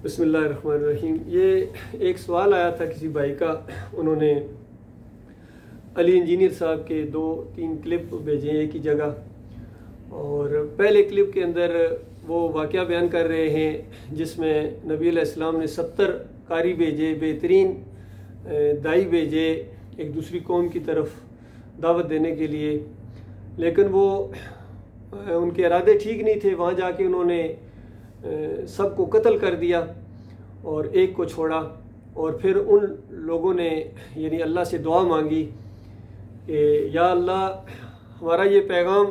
बिस्मिल्लाहिर्रहमानिर्रहीम। ये एक सवाल आया था किसी भाई का, उन्होंने अली इंजीनियर साहब के 2-3 क्लिप भेजे एक ही जगह, और पहले क्लिप के अंदर वो वाक़या बयान कर रहे हैं जिसमें नबी अलैहिस्सलाम ने 70 कारी भेजे, बेहतरीन दाई भेजे एक दूसरी कौम की तरफ दावत देने के लिए, लेकिन वो उनके इरादे ठीक नहीं थे। वहाँ जाके उन्होंने सबको कत्ल कर दिया और एक को छोड़ा, और फिर उन लोगों ने यानी अल्लाह से दुआ मांगी कि या अल्लाह हमारा ये पैगाम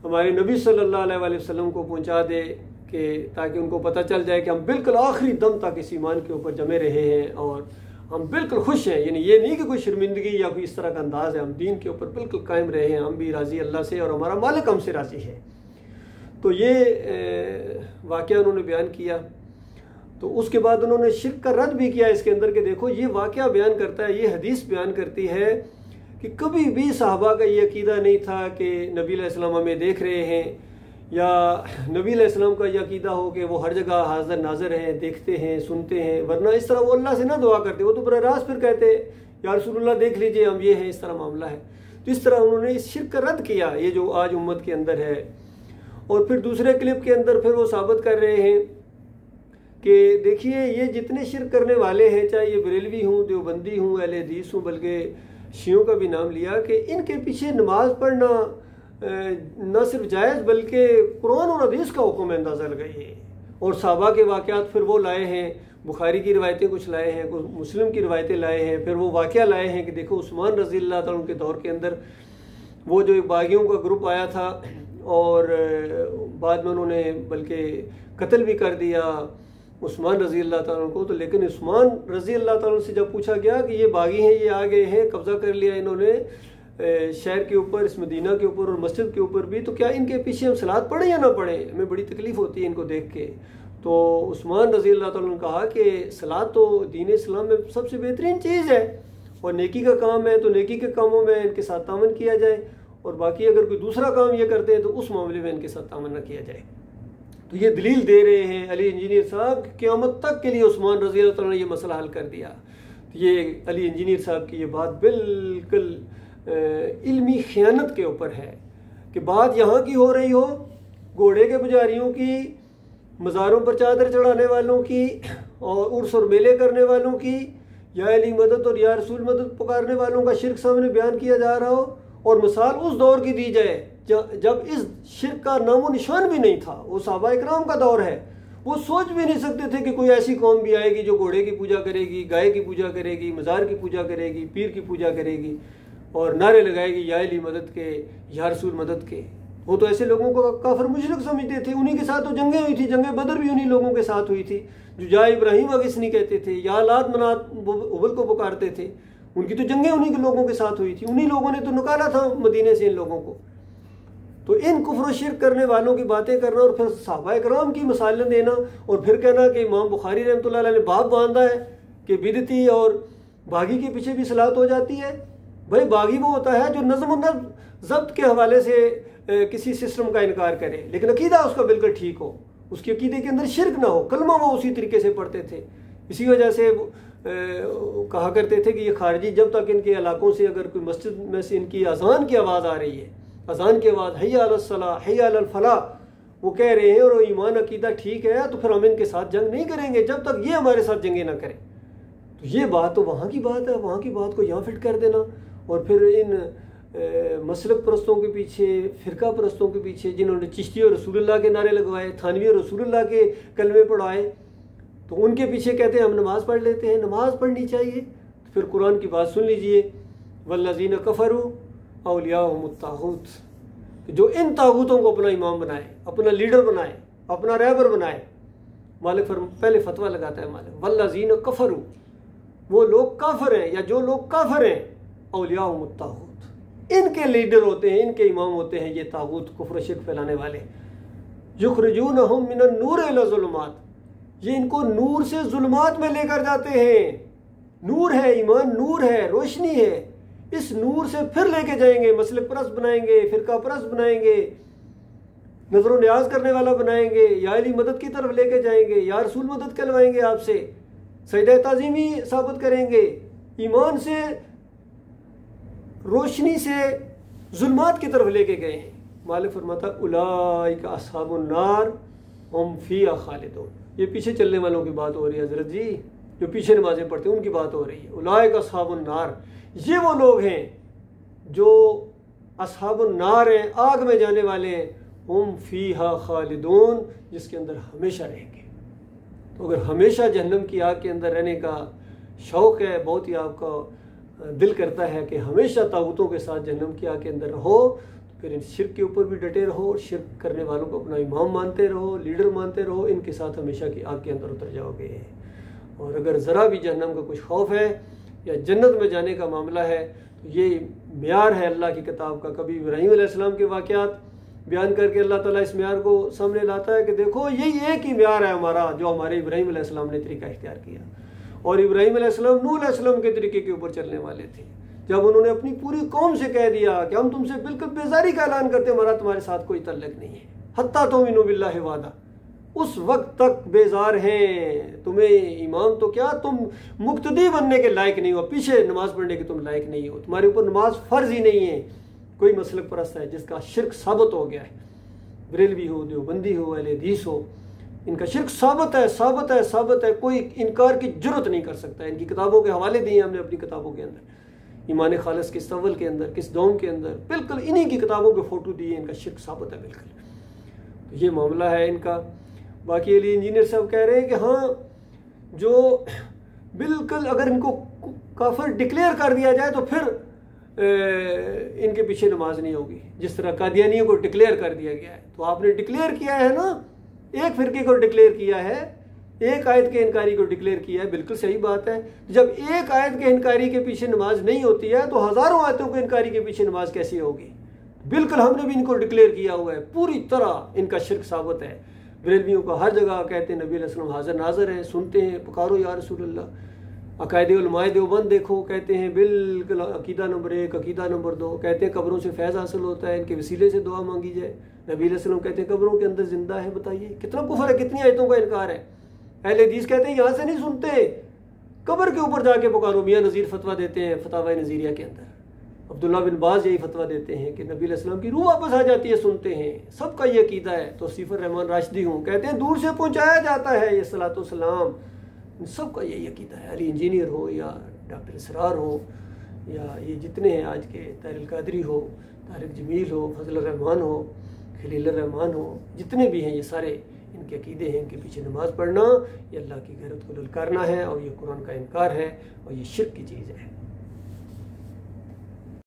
हमारे नबी सल्लल्लाहु अलैहि वसल्लम को पहुंचा दे कि ताकि उनको पता चल जाए कि हम बिल्कुल आखिरी दम तक इस ईमान के ऊपर जमे रहे हैं और हम बिल्कुल खुश हैं। यानी ये नहीं कि कोई शर्मिंदगी या कोई इस तरह का अंदाज़ है, हम दीन के ऊपर बिल्कुल कायम रहे हैं, हम भी राज़ी अल्लाह से और हमारा मालिक हमसे राज़ी है। तो ये वाक़या उन्होंने बयान किया। तो उसके बाद उन्होंने शिर्क का रद्द भी किया इसके अंदर कि देखो ये वाक़या बयान करता है, ये हदीस बयान करती है कि कभी भी सहाबा का ये अकीदा नहीं था कि नबी अलैहिस्सलाम हमें देख रहे हैं, या नबी अलैहिस्सलाम का ये अकीदा हो कि वो हर जगह हाज़िर नाज़िर हैं, देखते हैं, सुनते हैं। वरना इस तरह वो अल्लाह से ना दुआ करते, वो तो बराह रास्त फिर कहते या रसूलुल्लाह देख लीजिए हम ये हैं, इस तरह मामला है। तो इस तरह उन्होंने इस शिर्क का रद्द किया, ये जो आज उम्मत के अंदर है। और फिर दूसरे क्लिप के अंदर फिर वो साबित कर रहे हैं कि देखिए ये जितने शिर्क करने वाले हैं, चाहे ये बरेलवी हूँ, देवबंदी हूँ, अहले हदीस हूँ, बल्कि शियों का भी नाम लिया, कि इनके पीछे नमाज पढ़ना न सिर्फ जायज़ बल्कि कुरान और हदीस का हुक्म है, अंदाज़ा लगाइए। और सहाबा के वाक़यात फिर वो लाए हैं, बुखारी की रिवायतें कुछ लाए हैं, कुछ मुस्लिम की रिवायतें लाए हैं, फिर वो वाक़या लाए हैं कि देखो उस्मान रज़ी अल्लाह तआला के दौर के अंदर वो जो एक बागियों का ग्रुप आया था और बाद में उन्होंने बल्कि कत्ल भी कर दिया उस्मान रज़ी अल्लाह तआला को। तो लेकिन उस्मान रज़ी अल्लाह तआला से जब पूछा गया कि ये बागी हैं, ये आ गए हैं, कब्ज़ा कर लिया इन्होंने शहर के ऊपर, इस मदीना के ऊपर और मस्जिद के ऊपर भी, तो क्या इनके पीछे हम सलात पढ़ें या ना पढ़ें? हमें बड़ी तकलीफ़ होती है इनको देख के। तो उस्मान रज़ी अल्लाह तआला ने कहा कि सलात तो दीन इस्लाम में सबसे बेहतरीन चीज़ है और नेकी का काम है, तो नेकी के कामों में इनके साथ तामन किया जाए, और बाकी अगर कोई दूसरा काम ये करते हैं तो उस मामले में इनके साथ तामन न किया जाए। तो ये दलील दे रहे हैं अली इंजीनियर साहब, क़यामत तक के लिए उस्मान रज़ी अल्लाह तआला ने ये मसला हल कर दिया। तो ये अली इंजीनियर साहब की ये बात बिल्कुल इल्मी खयानत के ऊपर है कि बात यहाँ की हो रही हो, घोड़े के पुजारियों की, मज़ारों पर चादर चढ़ाने वालों की और उर्स और मेले करने वालों की, या अली मदद और या रसूल मदद पुकारने वालों का शिर्क सामने बयान किया जा रहा हो, और मिसाल उस दौर की दी जाए जब इस शिर्क का नामो निशान भी नहीं था। वो सहाबा इकराम का दौर है, वो सोच भी नहीं सकते थे कि कोई ऐसी कौम भी आएगी जो घोड़े की पूजा करेगी, गाय की पूजा करेगी, मज़ार की पूजा करेगी, पीर की पूजा करेगी और नारे लगाएगी या अली मदद के, या रसूल मदद के। वो तो ऐसे लोगों को काफिर मुशरिक समझते थे। उन्हीं के साथ तो जंगें हुई थी, जंग बदर भी उन्हीं लोगों के साथ हुई थी जो जा इब्राहिम अगिस नहीं कहते थे, या लात मनात उबल को पुकारते थे, उनकी तो जंगें उन्हीं के लोगों के साथ हुई थी। उन्हीं लोगों ने तो निकाला था मदीने से इन लोगों को। तो इन कुफ्र शिर्क करने वालों की बातें करना और फिर सहाबा इकराम की मिसालें देना और फिर कहना कि इमाम बुखारी रहमतुल्लाह अलैह ने बाब बांधा है कि बिदती और बागी के पीछे भी सलात हो जाती है। भाई बागी वो होता है जो नज़्म और ज़ब्त के हवाले से किसी सिस्टम का इनकार करे, लेकिन अकीदा उसका बिल्कुल ठीक हो, उसके अकीदे के अंदर शिर्क ना हो, कलमा वो उसी तरीके से पढ़ते थे। इसी वजह से कहा करते थे कि ये खारजी जब तक इनके इलाकों से अगर कोई मस्जिद में से इनकी अजान की आवाज़ आ रही है, अजान के बाद हैया अलस सलाह हैया अलल फलाह वो कह रहे हैं और ईमान अकीदा ठीक है, तो फिर हम इनके साथ जंग नहीं करेंगे जब तक ये हमारे साथ जंगे ना करें। तो ये बात तो वहाँ की बात है, वहाँ की बात को यहाँ फिट कर देना और फिर इन मसलक परस्तों के पीछे, फ़िरका परस्तों के पीछे जिन्होंने चिश्ती और रसूलुल्लाह के नारे लगवाए, थानवी और रसूलुल्लाह के कलमे पढ़ाए, तो उनके पीछे कहते हैं हम नमाज़ पढ़ लेते हैं। नमाज़ पढ़नी चाहिए तो फिर कुरान की बात सुन लीजिए, वल्लज़ीना कफ़रू औलियाहुमुत तागूत, जो इन तागूतों को अपना इमाम बनाए, अपना लीडर बनाए, अपना रहबर बनाए। मालिक पहले फतवा लगाता है मालिक, वल्लज़ीना कफ़रू, वो लोग काफिर हैं या जो लोग काफिर हैं, औलियाहुमुत तागूत, इनके लीडर होते हैं, इनके इमाम होते हैं ये तागूत, कुफ्र शिर्क फैलाने वाले। युखरिजूनहुम मिनन नूर इला ज़ुलुमात, ये इनको नूर से जुल्मात में लेकर जाते हैं। नूर है, ईमान नूर है, रोशनी है, इस नूर से फिर लेके जाएंगे, मसलक परस्त बनाएंगे, फिरका परस्त बनाएंगे, नजर न्याज करने वाला बनाएंगे, या अली मदद की तरफ लेके जाएंगे, या रसूल मदद करवाएंगे आपसे, सजदा ताज़ीमी साबित करेंगे, ईमान से रोशनी से जुल्मात की तरफ लेके गए हैं। मालिक फरमाता उलाइका अस्हाबुन नार हुम फीहा खालिदून। ये पीछे चलने वालों की बात हो रही है हजरत जी, जो पीछे नमाजें पढ़ते हैं उनकी बात हो रही है। उलाइका अस्हाबुन नार, ये वो लोग हैं जो अस्हाबुन नार हैं, आग में जाने वाले हैं, हुम फीहा खालिदून, जिसके अंदर हमेशा रहेंगे। तो अगर हमेशा जहन्नम की आग के अंदर रहने का शौक़ है, बहुत ही आपका दिल करता है कि हमेशा तागुतों के साथ जहन्नम की आग के अंदर रहो, तो फिर इन शिर्क के ऊपर भी डटे रहो और शिर्क करने वालों को अपना इमाम मानते रहो, लीडर मानते रहो, इनके साथ हमेशा की आग के अंदर उतर जाओगे। और अगर ज़रा भी जहन्नम का कुछ खौफ है या जन्नत में जाने का मामला है, तो ये म्यार है अल्लाह की किताब का। कभी इब्राहीम अलैहिस्सलाम के वाक़यात बयान करके अल्लाह ताला इस म्यार को सामने लाता है कि देखो यही एक ही म्यार है हमारा, जो हमारे इब्राहीम अलैहिस्सलाम ने तरीका इख्तियार किया। और इब्राहीम अलैहिस्सलाम नूह अलैहिस्सलाम के तरीके के ऊपर चलने वाले थे। जब उन्होंने अपनी पूरी कौम से कह दिया कि हम तुमसे बिल्कुल बेजारी का ऐलान करते, हमारा तुम्हारे साथ कोई तल्लुक नहीं है, हत्ता तुमिनु बिल्लाहि वादा, उस वक्त तक बेजार हैं, तुम्हें इमाम तो क्या, तुम मुक्तदी बनने के लायक नहीं हो, पीछे नमाज पढ़ने के तुम लायक नहीं हो, तुम्हारे ऊपर नमाज फ़र्ज ही नहीं है। कोई मसलक परस्त है जिसका शिर्क साबित हो गया है, बरेलवी हो, देवबंदी हो, अहले हदीस हो, इनका शिर्क साबित है, साबित है, साबित है, कोई इनकार की जरूरत नहीं कर सकता। इनकी किताबों के हवाले दिए हमने अपनी किताबों के अंदर, ईमान खालिस किस अव्वल के अंदर, किस दौम के अंदर, बिल्कुल इन्हीं की किताबों के फ़ोटो दिए, इनका शिर्क साबित है बिल्कुल। तो ये मामला है इनका। बाकी अली इंजीनियर साहब कह रहे हैं कि हाँ, जो बिल्कुल अगर इनको काफिर डिक्लेयर कर दिया जाए तो फिर इनके पीछे नमाज नहीं होगी, जिस तरह कादियानियों को डिक्लेयर कर दिया गया है। तो आपने डिक्लेयर किया है ना, एक फिरके को डिक्लेयर किया है, एक आयत के इनकारी को डिक्लेयर किया है, बिल्कुल सही बात है। जब एक आयत के इनकारी के पीछे नमाज नहीं होती है तो हज़ारों आयतों के इनकारी के पीछे नमाज कैसी होगी। बिल्कुल हमने भी इनको डिक्लेयर किया हुआ है, पूरी तरह इनका शिर्क साबित है। बरेलवियों का हर जगह कहते हैं नबी अलैहि सल्लम हाजिर नाजर है, सुनते हैं, पुकारो या रसूलल्लाह। अकायदे उलमाए देवबंद देखो, कहते हैं बिल्कुल अकीदा नंबर 1, अकीदा नंबर 2, कहते हैं कब्रों से फैज़ हासिल होता है, इनके वसीले से दुआ मांगी जाए। नबी अलैहि सल्लम कहते हैं कब्रों के अंदर जिंदा है। बताइए कितना कुफर है, कितनी आयतों का इनकार है। अहले हदीस कहते हैं यहाँ से नहीं सुनते, कब्र के ऊपर जाके पुकारो। मियाँ नज़ीर फतवा देते हैं फतावा नज़ीरिया के अंदर, अब्दुल्ला बिन बाज यही फतवा देते हैं कि नबी अलैहि सल्लम की रूह वापस आ जाती है, सुनते हैं, सबका ये अकीदा है। तो सिफर रहमान राशिदी हूँ, कहते हैं दूर से पहुँचाया जाता है ये सलातो सलाम, सबका यही अकीदा है। अली इंजीनियर हो या डॉक्टर इसरार हो या ये जितने हैं आज के, तारिक कादरी हो, तारिक जमील हो, फजल रहमान हो, खलील रहमान हो, जितने भी हैं ये सारे इनके अकीदे हैं। इनके पीछे नमाज पढ़ना ये अल्लाह की गैरत को ललकारना है और ये कुरान का इनकार है और ये शिर्क की चीज़ है।